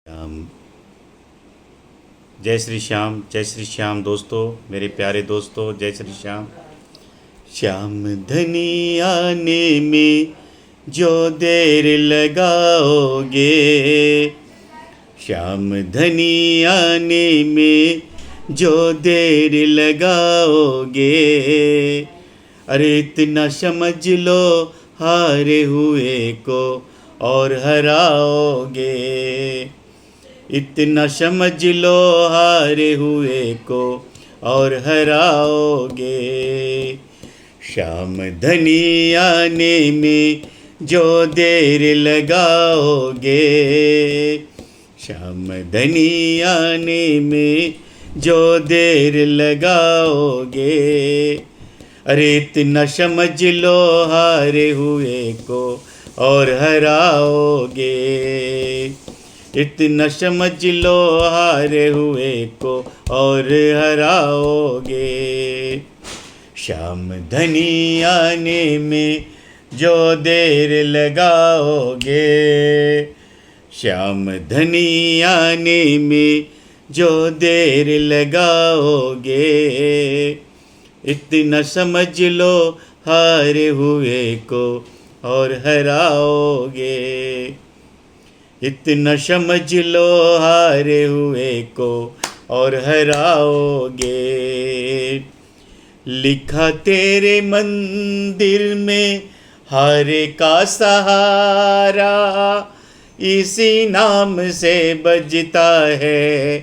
श्याम। जय श्री श्याम, जय श्री श्याम दोस्तों, मेरे प्यारे दोस्तों, जय श्री श्याम। श्याम धनी आने में जो देर लगाओगे, श्याम धनी आने में जो देर लगाओगे, अरे इतना समझ लो हारे हुए को और हराओगे। इतना समझ लो हारे हुए को और हराओगे। श्याम धनी आने में जो देर लगाओगे, श्याम धनी आने में जो देर लगाओगे, अरे इतना समझ लो हारे हुए को और हराओगे। इतना समझ लो हारे हुए को और हराओगे। श्याम धनी आने में जो देर लगाओगे, श्याम धनी आने में जो देर लगाओगे, इतना समझ लो हारे हुए को और हराओगे। इतना समझ लो हारे हुए को और हराओगे। लिखा तेरे मंदिर में हारे का सहारा, इसी नाम से बजता है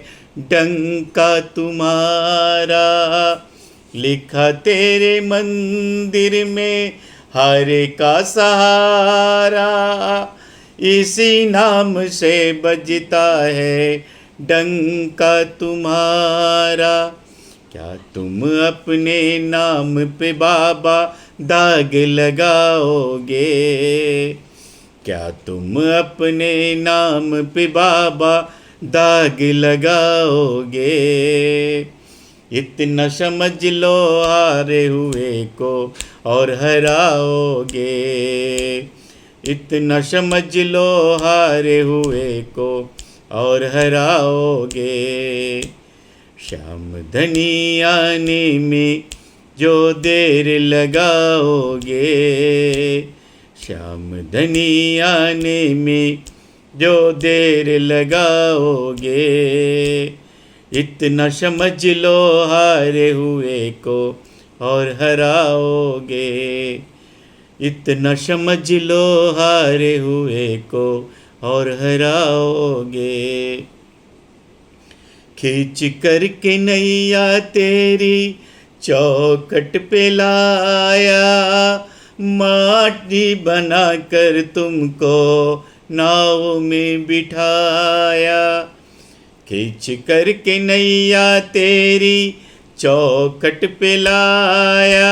डंका तुम्हारा। लिखा तेरे मंदिर में हारे का सहारा, इसी नाम से बजता है डंका तुम्हारा। क्या तुम अपने नाम पे बाबा दाग लगाओगे? क्या तुम अपने नाम पे बाबा दाग लगाओगे? इतना समझ लो हारे हुए को और हराओगे। इतना समझ लो हारे हुए को और हराओगे। श्याम धनी आने में जो देर लगाओगे, श्याम धनी आने में जो देर लगाओगे, इतना समझ लो हारे हुए को और हराओगे। इतना समझ लो हारे हुए को और हराओगे। खींच करके नैया तेरी चौखट पे लाया, माटी बना कर तुमको नाव में बिठाया। खींच करके नैया तेरी चौखट पे लाया,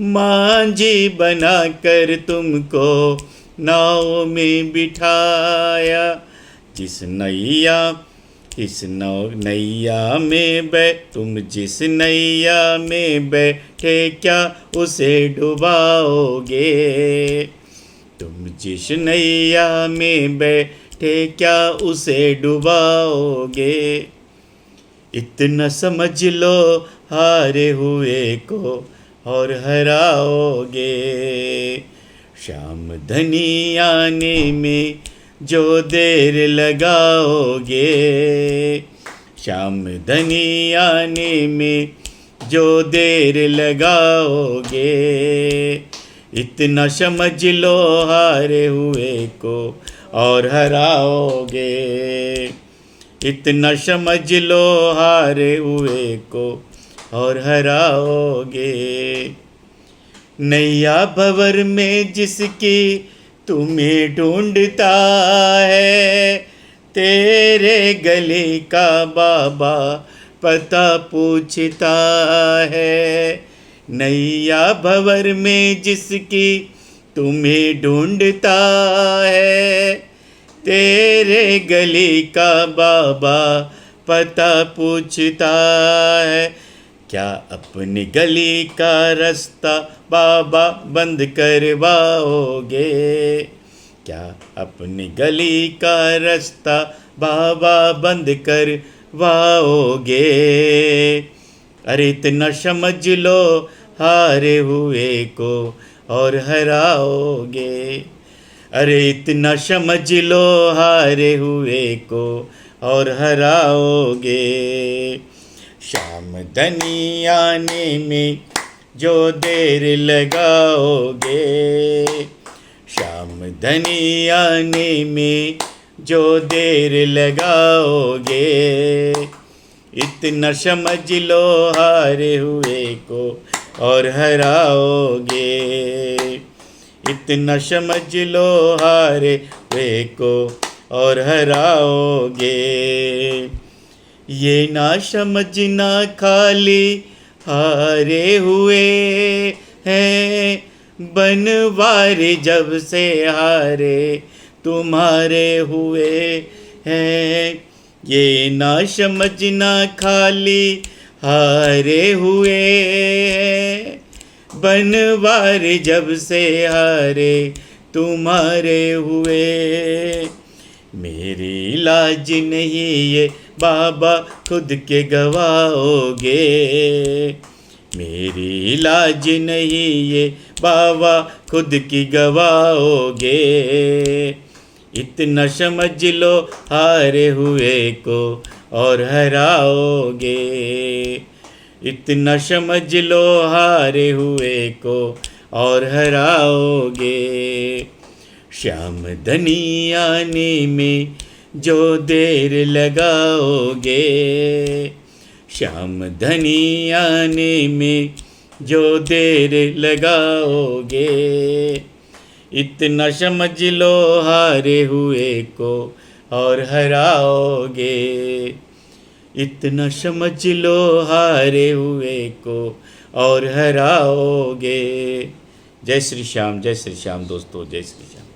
मांझी बना कर तुमको नाव में बिठाया। जिस नैया इस नैया में तुम जिस नैया में बैठे क्या उसे डुबाओगे? तुम जिस नैया में बैठे क्या उसे डुबाओगे? इतना समझ लो हारे हुए को और हराओगे। श्याम धनी आने में जो देर लगाओगे, श्याम धनी आने में जो देर लगाओगे, इतना समझ लो हारे हुए को और हराओगे। इतना समझ लो हारे हुए को और हराओगे। नैया भंवर में जिसकी तुम्हें ढूंढता है, तेरे गले का बाबा पता पूछता है। नैया भंवर में जिसकी तुम्हें ढूंढता है, तेरे गले का बाबा पता पूछता है। क्या अपनी गली का रास्ता बाबा बंद करवाओगे? क्या अपनी गली का रास्ता बाबा बंद करवाओगे। अरे इतना समझ लो हारे हुए को और हराओगे। अरे इतना समझ लो हारे हुए को और हराओगे। शाम धनी आने में जो देर लगाओगे। शाम धनी आने में जो देर लगाओगे। इतना समझ लो हारे हुए को और हराओगे। इतना समझ लो हारे हुए को और हराओगे। ये ना समझना खाली हारे हुए हैं, बनवारे जब से हारे तुम्हारे हुए हैं। ये ना समझना खाली हारे हुए हैं, बनवारे जब से हारे तुम्हारे हुए। मेरी लाज नहीं ये बाबा खुद के गवाओगे। मेरी लाज नहीं ये बाबा खुद की गवाओगे। इतना समझ लो हारे हुए को और हराओगे। इतना समझ लो हारे हुए को और हराओगे। श्याम धनी आने में जो देर लगाओगे। श्याम धनी आने में जो देर लगाओगे। इतना समझ लो हारे हुए को और हराओगे। इतना समझ लो हारे हुए को और हराओगे। जय श्री श्याम दोस्तों, जय श्री श्याम।